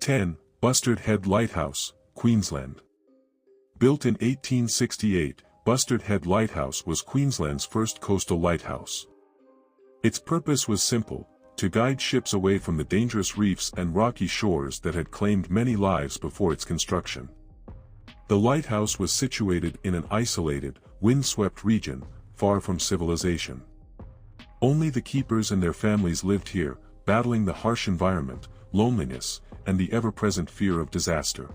10. Bustard Head Lighthouse, Queensland. Built in 1868, Bustard Head Lighthouse was Queensland's first coastal lighthouse. Its purpose was simple: to guide ships away from the dangerous reefs and rocky shores that had claimed many lives before its construction. The lighthouse was situated in an isolated, windswept region, far from civilization. Only the keepers and their families lived here, battling the harsh environment, loneliness, and the ever-present fear of disaster.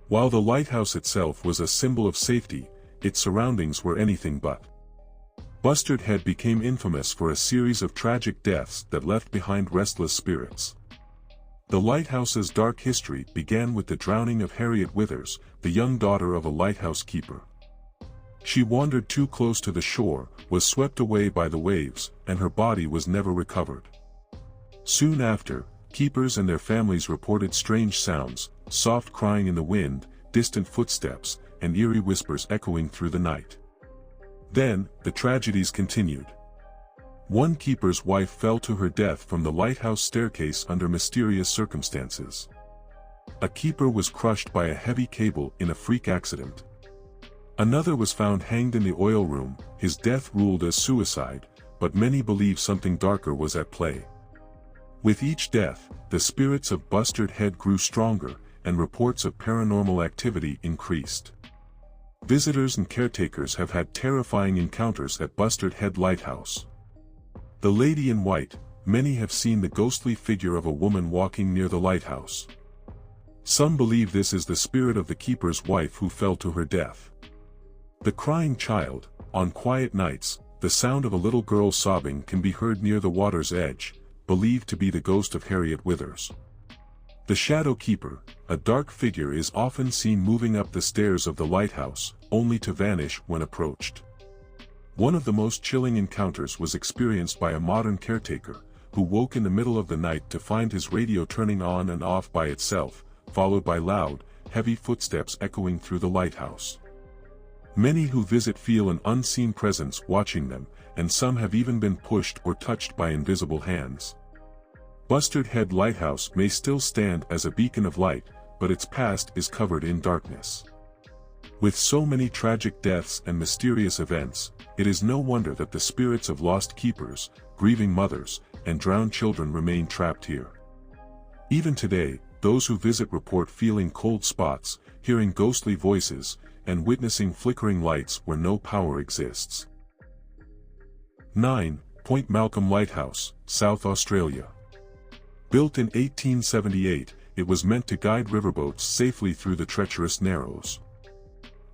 While the lighthouse itself was a symbol of safety, its surroundings were anything but. Bustard Head became infamous for a series of tragic deaths that left behind restless spirits. The lighthouse's dark history began with the drowning of Harriet Withers, the young daughter of a lighthouse keeper. She wandered too close to the shore, was swept away by the waves, and her body was never recovered. Soon after, keepers and their families reported strange sounds, soft crying in the wind, distant footsteps, and eerie whispers echoing through the night. Then, the tragedies continued. One keeper's wife fell to her death from the lighthouse staircase under mysterious circumstances. A keeper was crushed by a heavy cable in a freak accident. Another was found hanged in the oil room, his death ruled as suicide, but many believe something darker was at play. With each death, the spirits of Bustard Head grew stronger, and reports of paranormal activity increased. Visitors and caretakers have had terrifying encounters at Bustard Head Lighthouse. The Lady in White, many have seen the ghostly figure of a woman walking near the lighthouse. Some believe this is the spirit of the keeper's wife who fell to her death. The Crying Child, on quiet nights, the sound of a little girl sobbing can be heard near the water's edge, believed to be the ghost of Harriet Withers. The Shadow Keeper, a dark figure, is often seen moving up the stairs of the lighthouse, only to vanish when approached. One of the most chilling encounters was experienced by a modern caretaker, who woke in the middle of the night to find his radio turning on and off by itself, followed by loud, heavy footsteps echoing through the lighthouse. Many who visit feel an unseen presence watching them, and some have even been pushed or touched by invisible hands. Bustard Head Lighthouse may still stand as a beacon of light, but its past is covered in darkness. With so many tragic deaths and mysterious events, it is no wonder that the spirits of lost keepers, grieving mothers, and drowned children remain trapped here. Even today, those who visit report feeling cold spots, hearing ghostly voices, and witnessing flickering lights where no power exists. 9. Point Malcolm Lighthouse, South Australia. Built in 1878, it was meant to guide riverboats safely through the treacherous Narrows.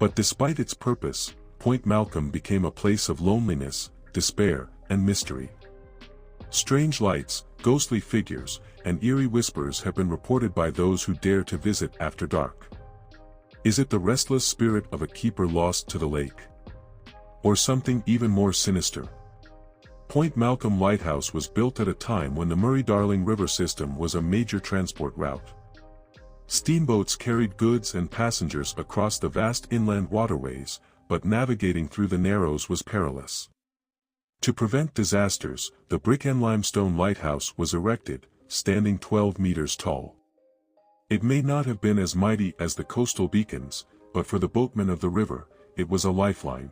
But despite its purpose, Point Malcolm became a place of loneliness, despair, and mystery. Strange lights, ghostly figures, and eerie whispers have been reported by those who dare to visit after dark. Is it the restless spirit of a keeper lost to the lake? Or something even more sinister? Point Malcolm Lighthouse was built at a time when the Murray-Darling River system was a major transport route. Steamboats carried goods and passengers across the vast inland waterways, but navigating through the Narrows was perilous. To prevent disasters, the brick and limestone lighthouse was erected, standing 12 meters tall. It may not have been as mighty as the coastal beacons, but for the boatmen of the river, it was a lifeline.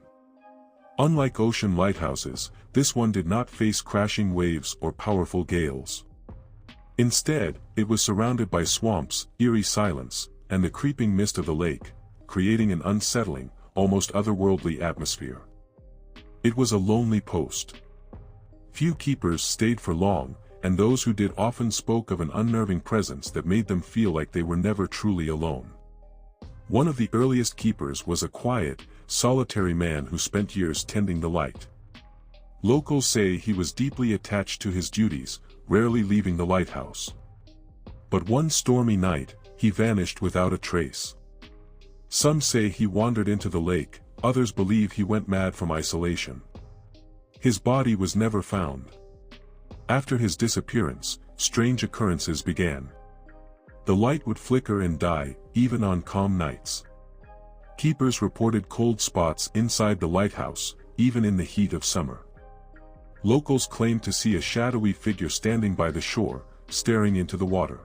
Unlike ocean lighthouses, this one did not face crashing waves or powerful gales. Instead, it was surrounded by swamps, eerie silence, and the creeping mist of the lake, creating an unsettling, almost otherworldly atmosphere. It was a lonely post. Few keepers stayed for long, and those who did often spoke of an unnerving presence that made them feel like they were never truly alone. One of the earliest keepers was a quiet, solitary man who spent years tending the light. Locals say he was deeply attached to his duties, rarely leaving the lighthouse. But one stormy night, he vanished without a trace. Some say he wandered into the lake, others believe he went mad from isolation. His body was never found. After his disappearance, strange occurrences began. The light would flicker and die, even on calm nights. Keepers reported cold spots inside the lighthouse, even in the heat of summer. Locals claimed to see a shadowy figure standing by the shore, staring into the water.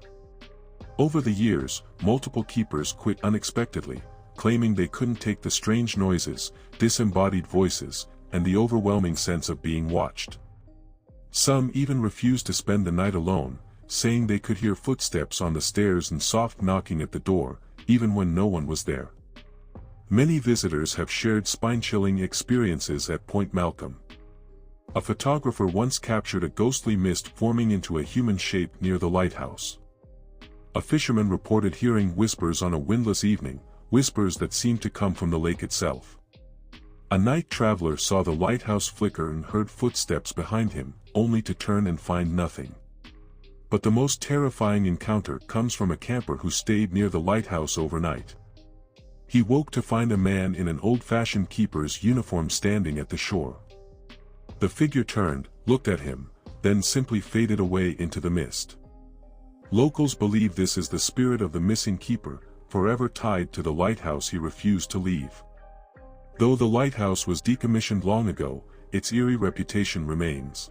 Over the years, multiple keepers quit unexpectedly, claiming they couldn't take the strange noises, disembodied voices, and the overwhelming sense of being watched. Some even refused to spend the night alone, saying they could hear footsteps on the stairs and soft knocking at the door, even when no one was there. Many visitors have shared spine-chilling experiences at Point Malcolm. A photographer once captured a ghostly mist forming into a human shape near the lighthouse. A fisherman reported hearing whispers on a windless evening, whispers that seemed to come from the lake itself. A night traveler saw the lighthouse flicker and heard footsteps behind him, only to turn and find nothing. But the most terrifying encounter comes from a camper who stayed near the lighthouse overnight. He woke to find a man in an old-fashioned keeper's uniform standing at the shore. The figure turned, looked at him, then simply faded away into the mist. Locals believe this is the spirit of the missing keeper, forever tied to the lighthouse he refused to leave. Though the lighthouse was decommissioned long ago, its eerie reputation remains.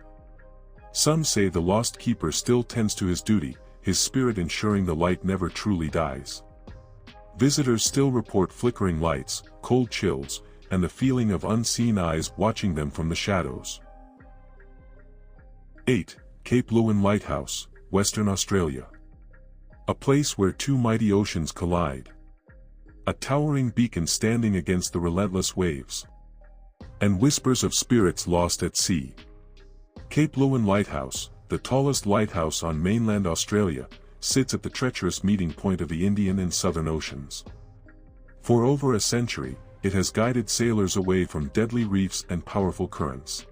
Some say the lost keeper still tends to his duty, his spirit ensuring the light never truly dies. Visitors still report flickering lights, cold chills, and the feeling of unseen eyes watching them from the shadows. 8. Cape Leeuwin Lighthouse, Western Australia. A place where two mighty oceans collide. A towering beacon standing against the relentless waves. And whispers of spirits lost at sea. Cape Leeuwin Lighthouse, the tallest lighthouse on mainland Australia, sits at the treacherous meeting point of the Indian and Southern Oceans. For over a century, it has guided sailors away from deadly reefs and powerful currents.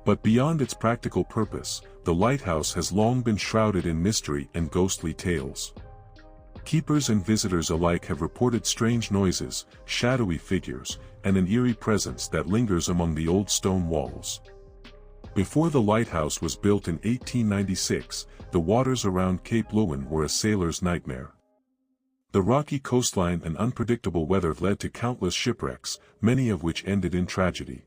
But beyond its practical purpose, the lighthouse has long been shrouded in mystery and ghostly tales. Keepers and visitors alike have reported strange noises, shadowy figures, and an eerie presence that lingers among the old stone walls. Before the lighthouse was built in 1896, the waters around Cape Leeuwin were a sailor's nightmare. The rocky coastline and unpredictable weather led to countless shipwrecks, many of which ended in tragedy.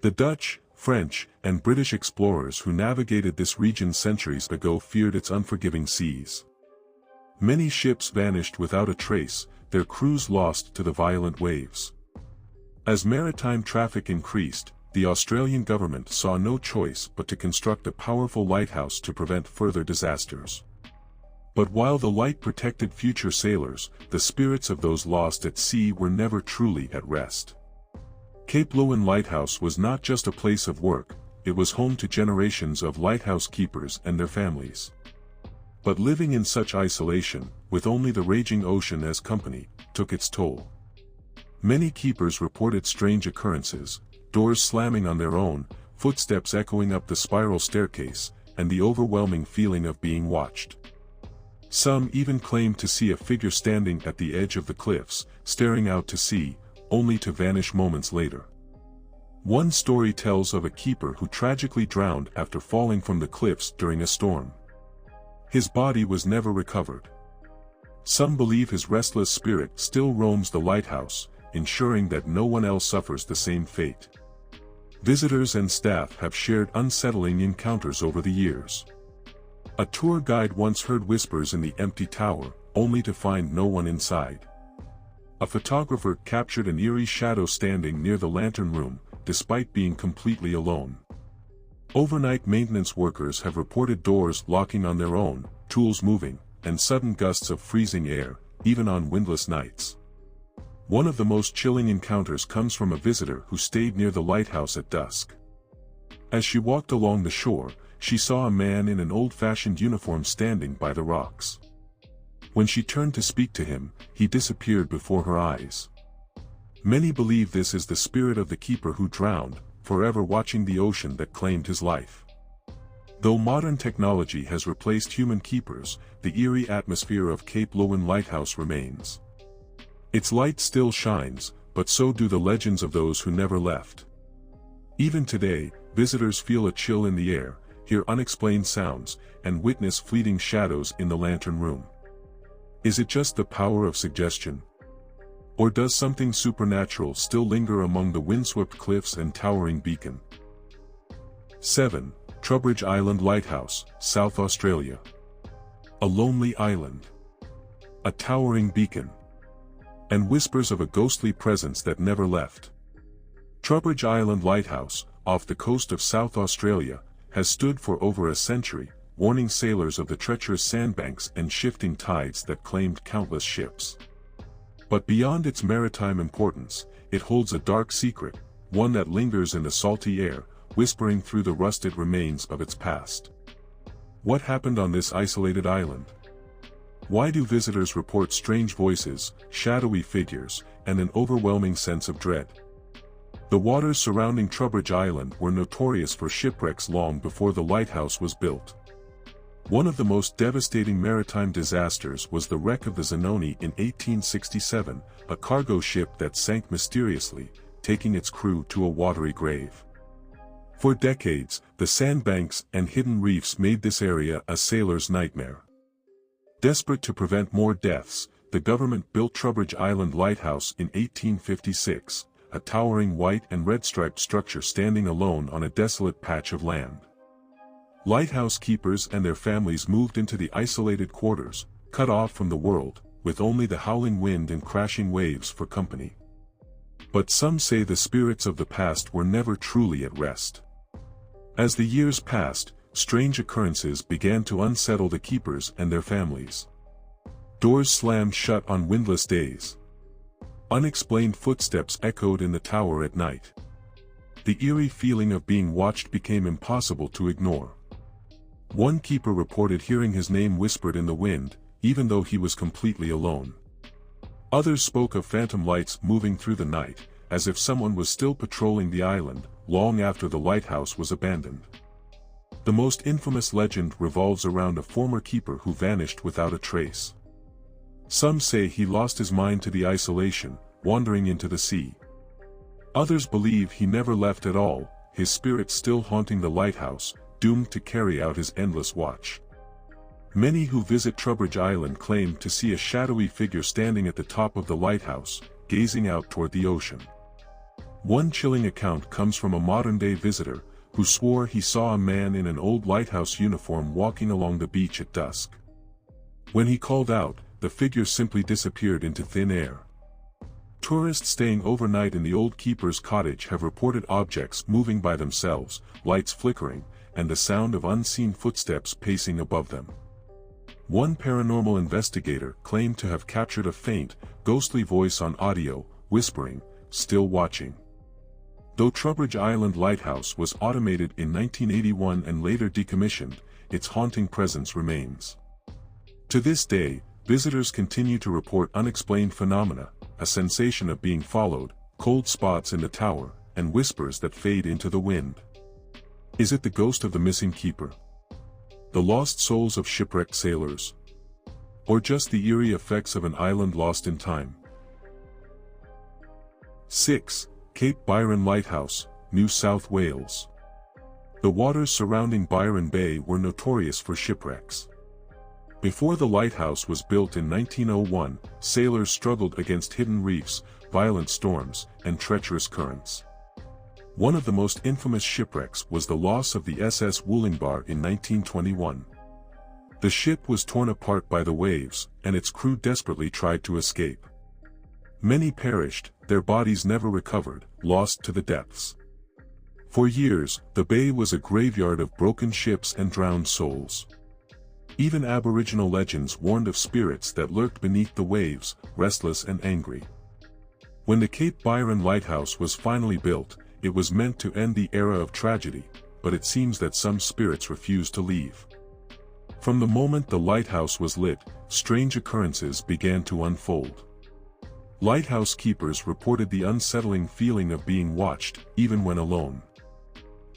The Dutch, French, and British explorers who navigated this region centuries ago feared its unforgiving seas. Many ships vanished without a trace, their crews lost to the violent waves. As maritime traffic increased, the Australian government saw no choice but to construct a powerful lighthouse to prevent further disasters. But while the light protected future sailors, the spirits of those lost at sea were never truly at rest. Cape Leeuwin Lighthouse was not just a place of work, it was home to generations of lighthouse keepers and their families. But living in such isolation, with only the raging ocean as company, took its toll. Many keepers reported strange occurrences, doors slamming on their own, footsteps echoing up the spiral staircase, and the overwhelming feeling of being watched. Some even claimed to see a figure standing at the edge of the cliffs, staring out to sea, only to vanish moments later. One story tells of a keeper who tragically drowned after falling from the cliffs during a storm. His body was never recovered. Some believe his restless spirit still roams the lighthouse, ensuring that no one else suffers the same fate. Visitors and staff have shared unsettling encounters over the years. A tour guide once heard whispers in the empty tower, only to find no one inside. A photographer captured an eerie shadow standing near the lantern room, despite being completely alone. Overnight maintenance workers have reported doors locking on their own, tools moving, and sudden gusts of freezing air, even on windless nights. One of the most chilling encounters comes from a visitor who stayed near the lighthouse at dusk. As she walked along the shore, she saw a man in an old-fashioned uniform standing by the rocks. When she turned to speak to him, he disappeared before her eyes. Many believe this is the spirit of the keeper who drowned, forever watching the ocean that claimed his life. Though modern technology has replaced human keepers, the eerie atmosphere of Cape Leeuwin Lighthouse remains. Its light still shines, but so do the legends of those who never left. Even today, visitors feel a chill in the air, hear unexplained sounds, and witness fleeting shadows in the lantern room. Is it just the power of suggestion? Or does something supernatural still linger among the windswept cliffs and towering beacon? 7. Trubridge Island Lighthouse, South Australia. A lonely island. a towering beacon, and whispers of a ghostly presence that never left. Trubridge Island Lighthouse, off the coast of South Australia, has stood for over a century, warning sailors of the treacherous sandbanks and shifting tides that claimed countless ships. But beyond its maritime importance, it holds a dark secret, one that lingers in the salty air, whispering through the rusted remains of its past. What happened on this isolated island? Why do visitors report strange voices, shadowy figures, and an overwhelming sense of dread? The waters surrounding Trubridge Island were notorious for shipwrecks long before the lighthouse was built. One of the most devastating maritime disasters was the wreck of the Zanoni in 1867, a cargo ship that sank mysteriously, taking its crew to a watery grave. For decades, the sandbanks and hidden reefs made this area a sailor's nightmare. Desperate to prevent more deaths, the government built Trubridge Island Lighthouse in 1856, a towering white and red-striped structure standing alone on a desolate patch of land. Lighthouse keepers and their families moved into the isolated quarters, cut off from the world, with only the howling wind and crashing waves for company. But some say the spirits of the past were never truly at rest. As the years passed, strange occurrences began to unsettle the keepers and their families. Doors slammed shut on windless days. Unexplained footsteps echoed in the tower at night. The eerie feeling of being watched became impossible to ignore. One keeper reported hearing his name whispered in the wind, even though he was completely alone. Others spoke of phantom lights moving through the night, as if someone was still patrolling the island, long after the lighthouse was abandoned. The most infamous legend revolves around a former keeper who vanished without a trace. Some say he lost his mind to the isolation, wandering into the sea. Others believe he never left at all, his spirit still haunting the lighthouse, doomed to carry out his endless watch. Many who visit Trubridge Island claim to see a shadowy figure standing at the top of the lighthouse, gazing out toward the ocean. One chilling account comes from a modern-day visitor, who swore he saw a man in an old lighthouse uniform walking along the beach at dusk. When he called out, the figure simply disappeared into thin air. Tourists staying overnight in the old keeper's cottage have reported objects moving by themselves, lights flickering, and the sound of unseen footsteps pacing above them. One paranormal investigator claimed to have captured a faint, ghostly voice on audio, whispering, "Still watching." Though Trubridge Island Lighthouse was automated in 1981 and later decommissioned, its haunting presence remains. To this day, visitors continue to report unexplained phenomena, a sensation of being followed, cold spots in the tower, and whispers that fade into the wind. Is it the ghost of the missing keeper? The lost souls of shipwrecked sailors? Or just the eerie effects of an island lost in time? 6. Cape Byron Lighthouse, New South Wales. The waters surrounding Byron Bay were notorious for shipwrecks. Before the lighthouse was built in 1901, sailors struggled against hidden reefs, violent storms, and treacherous currents. One of the most infamous shipwrecks was the loss of the SS Wollongbar in 1921. The ship was torn apart by the waves, and its crew desperately tried to escape. Many perished, their bodies never recovered, lost to the depths. For years, the bay was a graveyard of broken ships and drowned souls. Even Aboriginal legends warned of spirits that lurked beneath the waves, restless and angry. When the Cape Byron Lighthouse was finally built, it was meant to end the era of tragedy, but it seems that some spirits refused to leave. From the moment the lighthouse was lit, strange occurrences began to unfold. Lighthouse keepers reported the unsettling feeling of being watched, even when alone.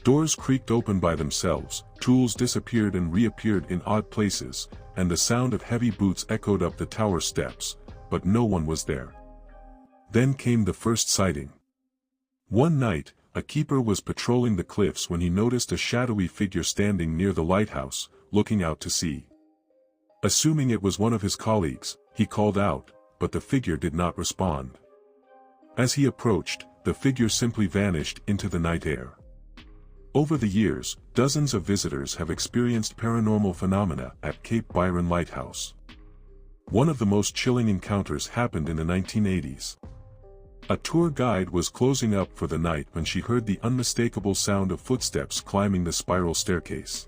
Doors creaked open by themselves, tools disappeared and reappeared in odd places, and the sound of heavy boots echoed up the tower steps, but no one was there. Then came the first sighting. One night, a keeper was patrolling the cliffs when he noticed a shadowy figure standing near the lighthouse, looking out to sea. Assuming it was one of his colleagues, he called out, but the figure did not respond. As he approached, the figure simply vanished into the night air. Over the years, dozens of visitors have experienced paranormal phenomena at Cape Byron Lighthouse. One of the most chilling encounters happened in the 1980s. A tour guide was closing up for the night when she heard the unmistakable sound of footsteps climbing the spiral staircase.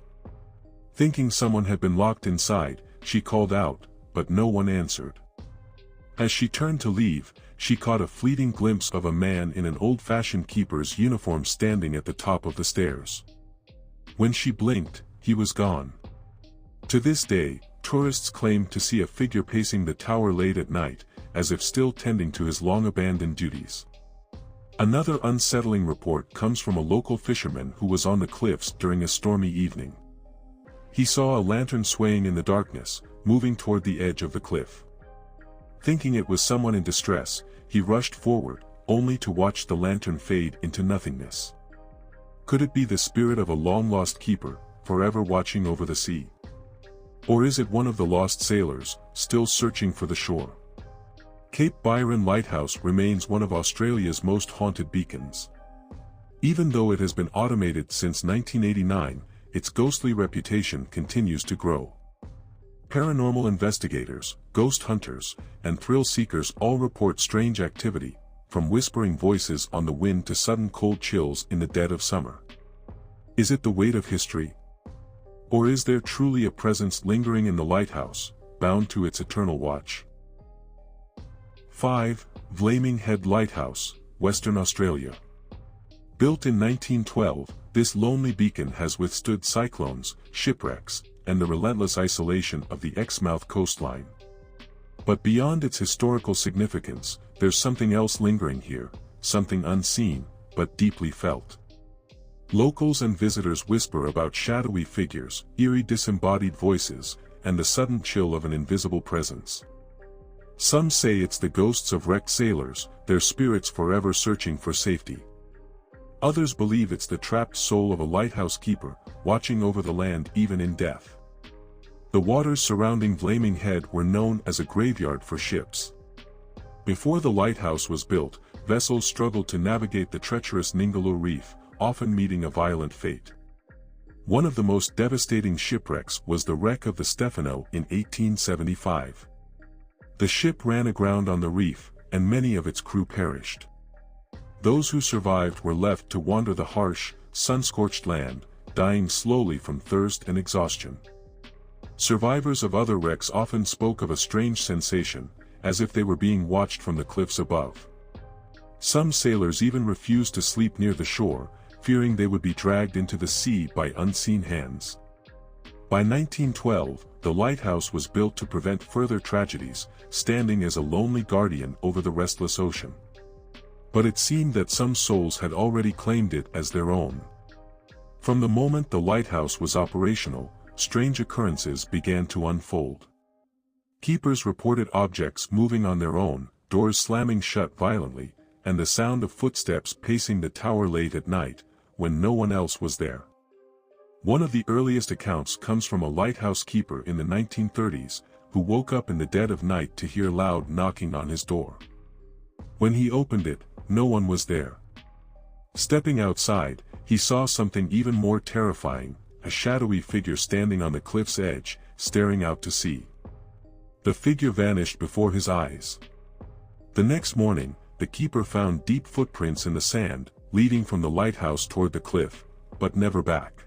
Thinking someone had been locked inside, she called out, but no one answered. As she turned to leave, she caught a fleeting glimpse of a man in an old-fashioned keeper's uniform standing at the top of the stairs. When she blinked, he was gone. To this day, tourists claim to see a figure pacing the tower late at night, as if still tending to his long-abandoned duties. Another unsettling report comes from a local fisherman who was on the cliffs during a stormy evening. He saw a lantern swaying in the darkness, moving toward the edge of the cliff. Thinking it was someone in distress, he rushed forward, only to watch the lantern fade into nothingness. Could it be the spirit of a long-lost keeper, forever watching over the sea? Or is it one of the lost sailors, still searching for the shore? Cape Byron Lighthouse remains one of Australia's most haunted beacons. Even though it has been automated since 1989, its ghostly reputation continues to grow. Paranormal investigators, ghost hunters, and thrill seekers all report strange activity, from whispering voices on the wind to sudden cold chills in the dead of summer. Is it the weight of history? Or is there truly a presence lingering in the lighthouse, bound to its eternal watch? 5. Flaming Head Lighthouse, Western Australia. Built in 1912, this lonely beacon has withstood cyclones, shipwrecks, and the relentless isolation of the Exmouth coastline. But beyond its historical significance, there's something else lingering here, something unseen, but deeply felt. Locals and visitors whisper about shadowy figures, eerie disembodied voices, and the sudden chill of an invisible presence. Some say it's the ghosts of wrecked sailors, their spirits forever searching for safety. Others believe it's the trapped soul of a lighthouse keeper, watching over the land even in death. The waters surrounding Flaming Head were known as a graveyard for ships. Before the lighthouse was built, vessels struggled to navigate the treacherous Ningaloo Reef, often meeting a violent fate. One of the most devastating shipwrecks was the wreck of the Stefano in 1875. The ship ran aground on the reef, and many of its crew perished. Those who survived were left to wander the harsh, sun-scorched land, dying slowly from thirst and exhaustion. Survivors of other wrecks often spoke of a strange sensation, as if they were being watched from the cliffs above. Some sailors even refused to sleep near the shore, fearing they would be dragged into the sea by unseen hands. By 1912, the lighthouse was built to prevent further tragedies, standing as a lonely guardian over the restless ocean. But it seemed that some souls had already claimed it as their own. From the moment the lighthouse was operational, strange occurrences began to unfold. Keepers reported objects moving on their own, doors slamming shut violently, and the sound of footsteps pacing the tower late at night, when no one else was there. One of the earliest accounts comes from a lighthouse keeper in the 1930s, who woke up in the dead of night to hear loud knocking on his door. When he opened it, no one was there. Stepping outside, he saw something even more terrifying, a shadowy figure standing on the cliff's edge, staring out to sea. The figure vanished before his eyes. The next morning, the keeper found deep footprints in the sand, leading from the lighthouse toward the cliff, but never back.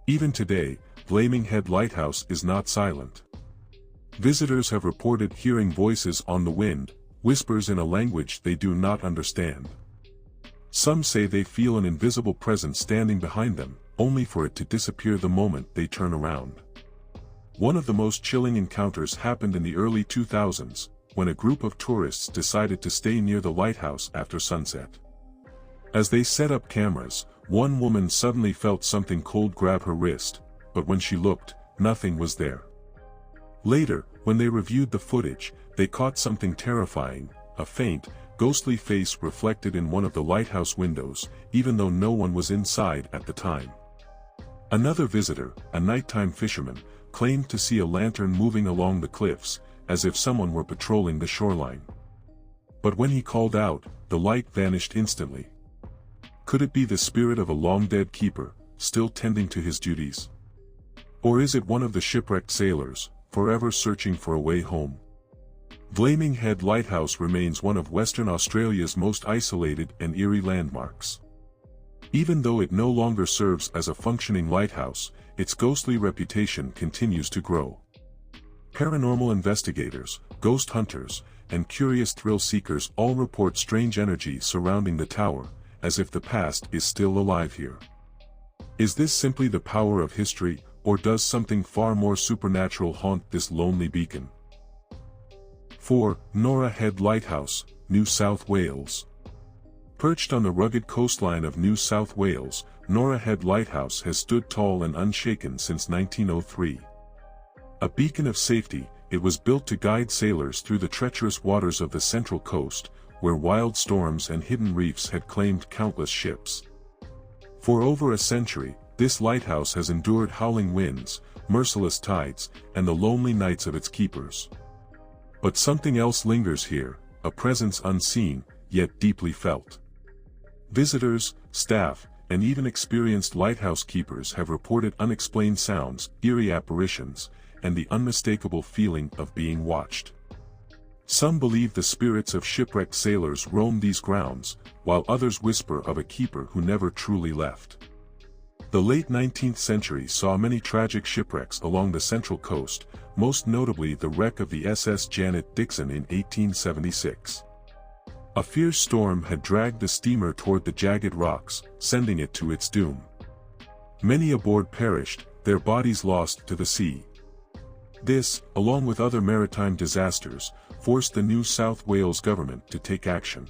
Even today, Flaming Head Lighthouse is not silent. Visitors have reported hearing voices on the wind, whispers in a language they do not understand. Some say they feel an invisible presence standing behind them, only for it to disappear the moment they turn around. One of the most chilling encounters happened in the early 2000s, when a group of tourists decided to stay near the lighthouse after sunset. As they set up cameras, one woman suddenly felt something cold grab her wrist, but when she looked, nothing was there. Later, when they reviewed the footage, they caught something terrifying, a faint, ghostly face reflected in one of the lighthouse windows, even though no one was inside at the time. Another visitor, a nighttime fisherman, claimed to see a lantern moving along the cliffs, as if someone were patrolling the shoreline. But when he called out, the light vanished instantly. Could it be the spirit of a long-dead keeper, still tending to his duties? Or is it one of the shipwrecked sailors, forever searching for a way home. Flaming Head Lighthouse remains one of Western Australia's most isolated and eerie landmarks. Even though it no longer serves as a functioning lighthouse, its ghostly reputation continues to grow. Paranormal investigators, ghost hunters, and curious thrill seekers all report strange energy surrounding the tower, as if the past is still alive here. Is this simply the power of history, or does something far more supernatural haunt this lonely beacon? 4. Nora Head Lighthouse, New South Wales. Perched on the rugged coastline of New South Wales, Nora Head Lighthouse has stood tall and unshaken since 1903. A beacon of safety, it was built to guide sailors through the treacherous waters of the Central Coast, where wild storms and hidden reefs had claimed countless ships. For over a century, this lighthouse has endured howling winds, merciless tides, and the lonely nights of its keepers. But something else lingers here, a presence unseen, yet deeply felt. Visitors, staff, and even experienced lighthouse keepers have reported unexplained sounds, eerie apparitions, and the unmistakable feeling of being watched. Some believe the spirits of shipwrecked sailors roam these grounds, while others whisper of a keeper who never truly left. The late 19th century saw many tragic shipwrecks along the Central Coast, most notably the wreck of the SS Janet Dixon in 1876. A fierce storm had dragged the steamer toward the jagged rocks, sending it to its doom. Many aboard perished, their bodies lost to the sea. This, along with other maritime disasters, forced the New South Wales government to take action.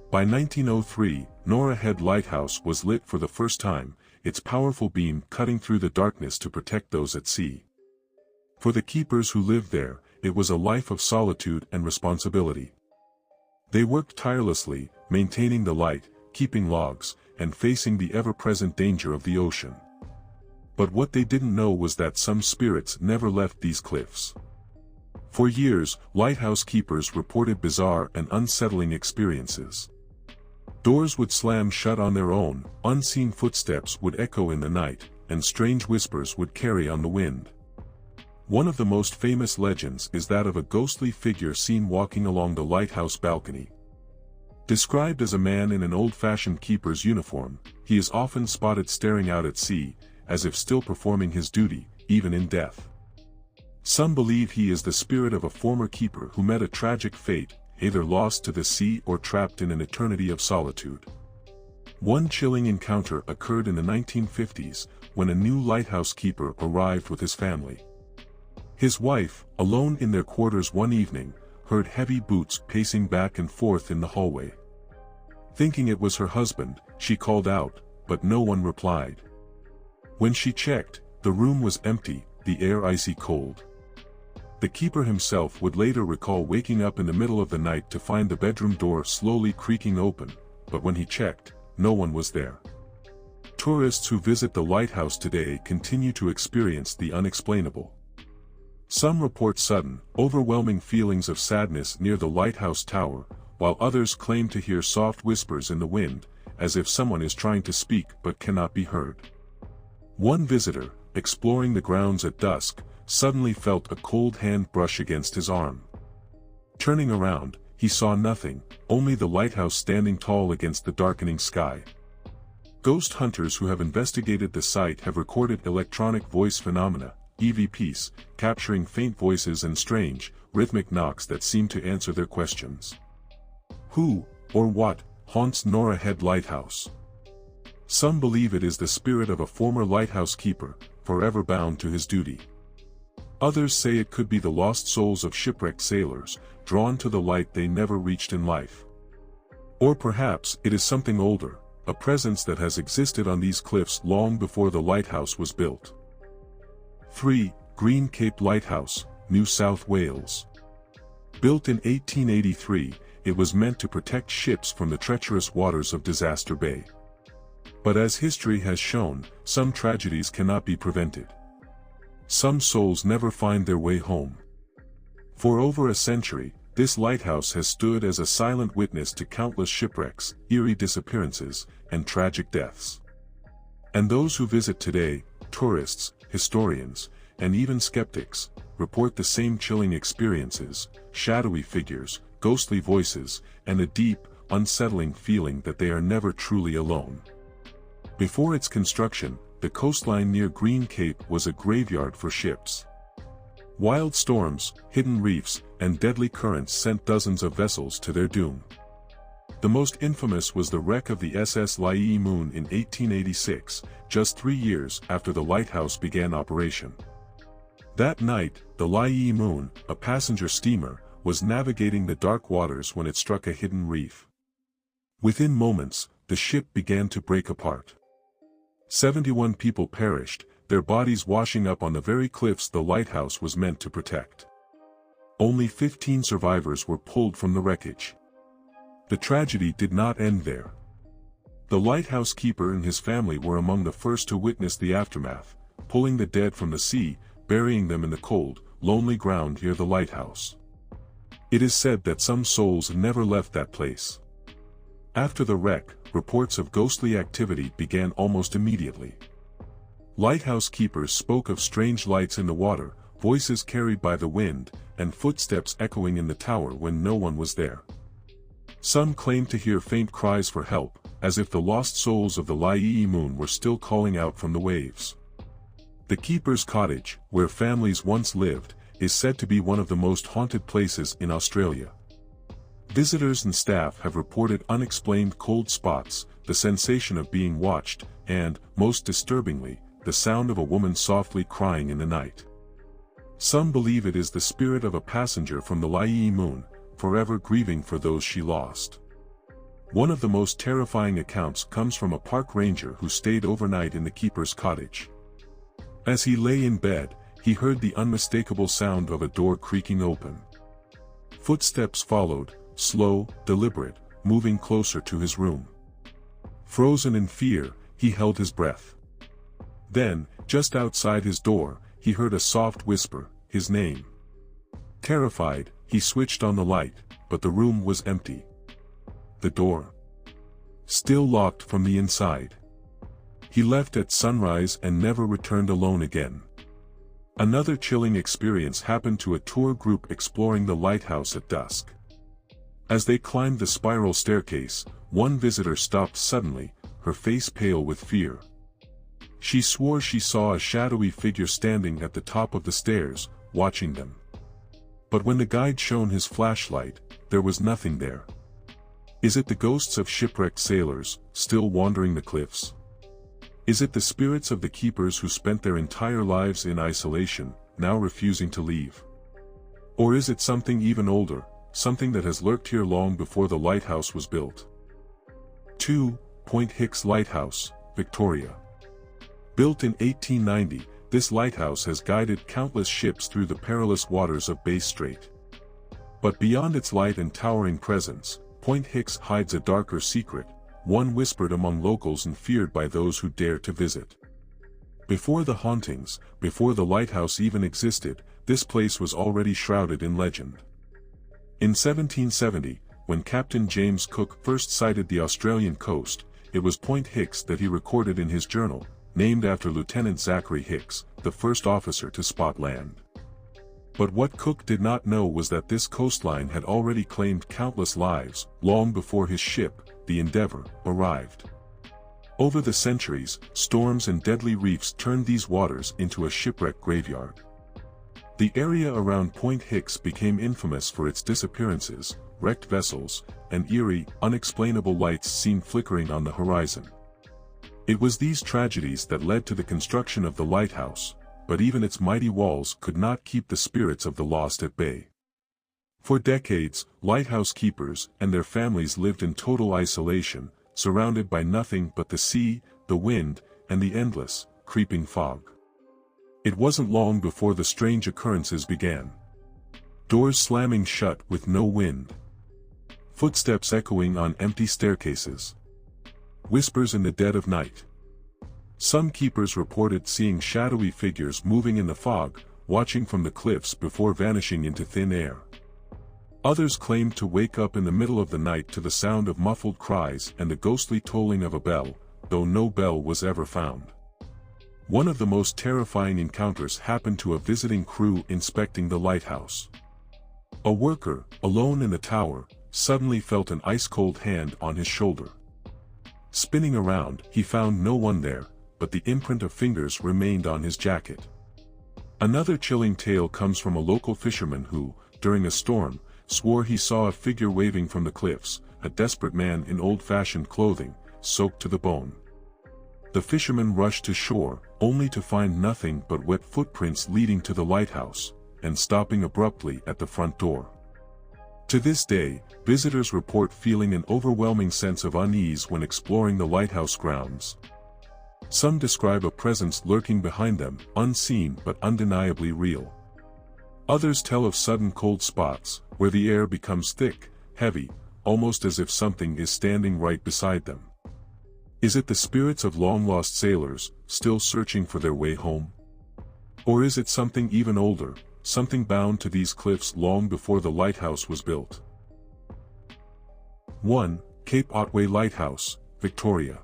By 1903, Nora Head Lighthouse was lit for the first time, its powerful beam cutting through the darkness to protect those at sea. For the keepers who lived there, it was a life of solitude and responsibility. They worked tirelessly, maintaining the light, keeping logs, and facing the ever-present danger of the ocean. But what they didn't know was that some spirits never left these cliffs. For years, lighthouse keepers reported bizarre and unsettling experiences. Doors would slam shut on their own, unseen footsteps would echo in the night, and strange whispers would carry on the wind. One of the most famous legends is that of a ghostly figure seen walking along the lighthouse balcony. Described as a man in an old-fashioned keeper's uniform, he is often spotted staring out at sea, as if still performing his duty, even in death. Some believe he is the spirit of a former keeper who met a tragic fate, either lost to the sea or trapped in an eternity of solitude. One chilling encounter occurred in the 1950s, when a new lighthouse keeper arrived with his family. His wife, alone in their quarters one evening, heard heavy boots pacing back and forth in the hallway. Thinking it was her husband, she called out, but no one replied. When she checked, the room was empty, the air icy cold. The keeper himself would later recall waking up in the middle of the night to find the bedroom door slowly creaking open, but when he checked, no one was there. Tourists who visit the lighthouse today continue to experience the unexplainable. Some report sudden, overwhelming feelings of sadness near the lighthouse tower, while others claim to hear soft whispers in the wind, as if someone is trying to speak but cannot be heard. One visitor, exploring the grounds at dusk, suddenly felt a cold hand brush against his arm. Turning around, he saw nothing, only the lighthouse standing tall against the darkening sky. Ghost hunters who have investigated the site have recorded electronic voice phenomena, EVPs, capturing faint voices and strange, rhythmic knocks that seem to answer their questions. Who, or what, haunts Nora Head Lighthouse? Some believe it is the spirit of a former lighthouse keeper, forever bound to his duty. Others say it could be the lost souls of shipwrecked sailors, drawn to the light they never reached in life. Or perhaps it is something older, a presence that has existed on these cliffs long before the lighthouse was built. 3. Green Cape Lighthouse, New South Wales. Built in 1883, it was meant to protect ships from the treacherous waters of Disaster Bay. But as history has shown, some tragedies cannot be prevented. Some souls never find their way home. For over a century, this lighthouse has stood as a silent witness to countless shipwrecks, eerie disappearances, and tragic deaths. And those who visit today, tourists, historians, and even skeptics, report the same chilling experiences, shadowy figures, ghostly voices, and a deep, unsettling feeling that they are never truly alone. Before its construction, the coastline near Green Cape was a graveyard for ships. Wild storms, hidden reefs, and deadly currents sent dozens of vessels to their doom. The most infamous was the wreck of the SS Lighthouses in 1886, just 3 years after the Lighthouse began operation. That night, the Lighthouses, a passenger steamer, was navigating the dark waters when it struck a hidden reef. Within moments, the ship began to break apart. 71 people perished, their bodies washing up on the very cliffs the lighthouse was meant to protect. Only 15 survivors were pulled from the wreckage. The tragedy did not end there. The lighthouse keeper and his family were among the first to witness the aftermath, pulling the dead from the sea, burying them in the cold, lonely ground near the lighthouse. It is said that some souls never left that place. After the wreck, reports of ghostly activity began almost immediately. Lighthouse keepers spoke of strange lights in the water, voices carried by the wind, and footsteps echoing in the tower when no one was there. Some claimed to hear faint cries for help, as if the lost souls of the Lighthouses were still calling out from the waves. The keeper's cottage, where families once lived, is said to be one of the most haunted places in Australia. Visitors and staff have reported unexplained cold spots, the sensation of being watched, and, most disturbingly, the sound of a woman softly crying in the night. Some believe it is the spirit of a passenger from the Lighthouses, forever grieving for those she lost. One of the most terrifying accounts comes from a park ranger who stayed overnight in the keeper's cottage. As he lay in bed, he heard the unmistakable sound of a door creaking open. Footsteps followed, slow, deliberate, moving closer to his room. Frozen in fear, he held his breath. Then, just outside his door, he heard a soft whisper, his name. Terrified, he switched on the light, but the room was empty. The door, still locked from the inside. He left at sunrise and never returned alone again. Another chilling experience happened to a tour group exploring the lighthouse at dusk. As they climbed the spiral staircase, one visitor stopped suddenly, her face pale with fear. She swore she saw a shadowy figure standing at the top of the stairs, watching them. But when the guide shone his flashlight, there was nothing there. Is it the ghosts of shipwrecked sailors, still wandering the cliffs? Is it the spirits of the keepers who spent their entire lives in isolation, now refusing to leave? Or is it something even older, something that has lurked here long before the lighthouse was built? 2. Point Hicks Lighthouse, Victoria. Built in 1890, this lighthouse has guided countless ships through the perilous waters of Bay Strait. But beyond its light and towering presence, Point Hicks hides a darker secret, one whispered among locals and feared by those who dare to visit. Before the hauntings, before the lighthouse even existed, this place was already shrouded in legend. In 1770, when Captain James Cook first sighted the Australian coast, it was Point Hicks that he recorded in his journal, named after Lieutenant Zachary Hicks, the first officer to spot land. But what Cook did not know was that this coastline had already claimed countless lives, long before his ship, the Endeavour, arrived. Over the centuries, storms and deadly reefs turned these waters into a shipwreck graveyard. The area around Point Hicks became infamous for its disappearances, wrecked vessels, and eerie, unexplainable lights seen flickering on the horizon. It was these tragedies that led to the construction of the lighthouse, but even its mighty walls could not keep the spirits of the lost at bay. For decades, lighthouse keepers and their families lived in total isolation, surrounded by nothing but the sea, the wind, and the endless, creeping fog. It wasn't long before the strange occurrences began. Doors slamming shut with no wind. Footsteps echoing on empty staircases. Whispers in the dead of night. Some keepers reported seeing shadowy figures moving in the fog, watching from the cliffs before vanishing into thin air. Others claimed to wake up in the middle of the night to the sound of muffled cries and the ghostly tolling of a bell, though no bell was ever found. One of the most terrifying encounters happened to a visiting crew inspecting the lighthouse. A worker, alone in the tower, suddenly felt an ice-cold hand on his shoulder. Spinning around, he found no one there, but the imprint of fingers remained on his jacket. Another chilling tale comes from a local fisherman who, during a storm, swore he saw a figure waving from the cliffs, a desperate man in old-fashioned clothing, soaked to the bone. The fisherman rushed to shore, only to find nothing but wet footprints leading to the lighthouse, and stopping abruptly at the front door. To this day, visitors report feeling an overwhelming sense of unease when exploring the lighthouse grounds. Some describe a presence lurking behind them, unseen but undeniably real. Others tell of sudden cold spots, where the air becomes thick, heavy, almost as if something is standing right beside them. Is it the spirits of long-lost sailors, still searching for their way home? Or is it something even older, something bound to these cliffs long before the lighthouse was built? 1. Cape Otway Lighthouse, Victoria.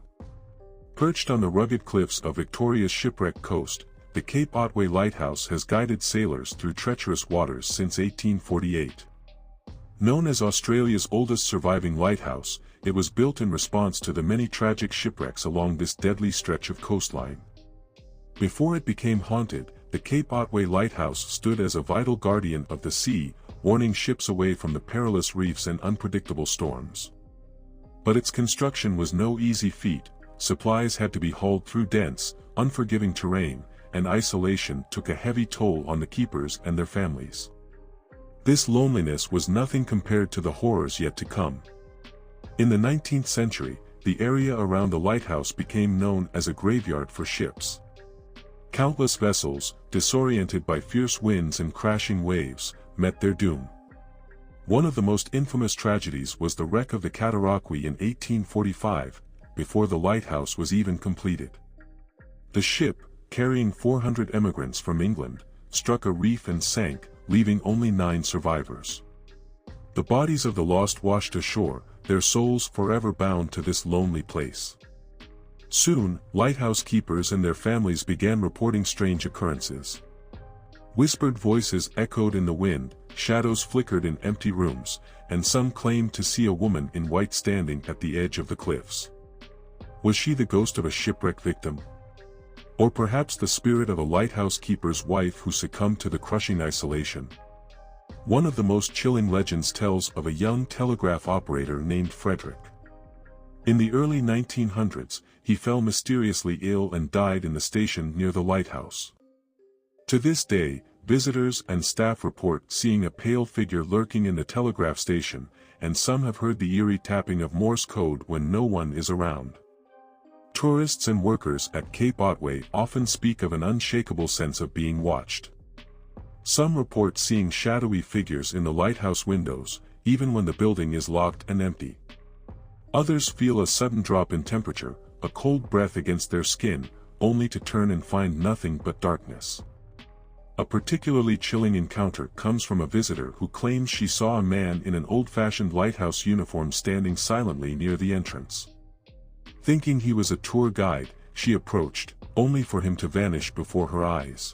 Perched on the rugged cliffs of Victoria's shipwrecked coast, the Cape Otway Lighthouse has guided sailors through treacherous waters since 1848. Known as Australia's oldest surviving lighthouse, it was built in response to the many tragic shipwrecks along this deadly stretch of coastline. Before it became haunted, the Cape Otway Lighthouse stood as a vital guardian of the sea, warning ships away from the perilous reefs and unpredictable storms. But its construction was no easy feat. Supplies had to be hauled through dense, unforgiving terrain, and isolation took a heavy toll on the keepers and their families. This loneliness was nothing compared to the horrors yet to come. In the 19th century, the area around the lighthouse became known as a graveyard for ships. Countless vessels, disoriented by fierce winds and crashing waves, met their doom. One of the most infamous tragedies was the wreck of the Cataraqui in 1845, before the lighthouse was even completed. The ship, carrying 400 emigrants from England, struck a reef and sank, leaving only 9 survivors. The bodies of the lost washed ashore, their souls forever bound to this lonely place. Soon, lighthouse keepers and their families began reporting strange occurrences. Whispered voices echoed in the wind, shadows flickered in empty rooms, and some claimed to see a woman in white standing at the edge of the cliffs. Was she the ghost of a shipwreck victim? Or perhaps the spirit of a lighthouse keeper's wife who succumbed to the crushing isolation? One of the most chilling legends tells of a young telegraph operator named Frederick. In the early 1900s, he fell mysteriously ill and died in the station near the lighthouse. To this day, visitors and staff report seeing a pale figure lurking in the telegraph station, and some have heard the eerie tapping of Morse code when no one is around. Tourists and workers at Cape Otway often speak of an unshakable sense of being watched. Some report seeing shadowy figures in the lighthouse windows, even when the building is locked and empty. Others feel a sudden drop in temperature, a cold breath against their skin, only to turn and find nothing but darkness. A particularly chilling encounter comes from a visitor who claims she saw a man in an old-fashioned lighthouse uniform standing silently near the entrance. Thinking he was a tour guide, she approached, only for him to vanish before her eyes.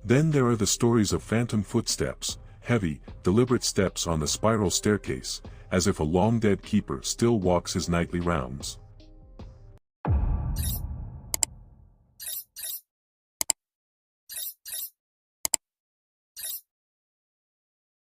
Then there are the stories of phantom footsteps, heavy, deliberate steps on the spiral staircase, as if a long-dead keeper still walks his nightly rounds.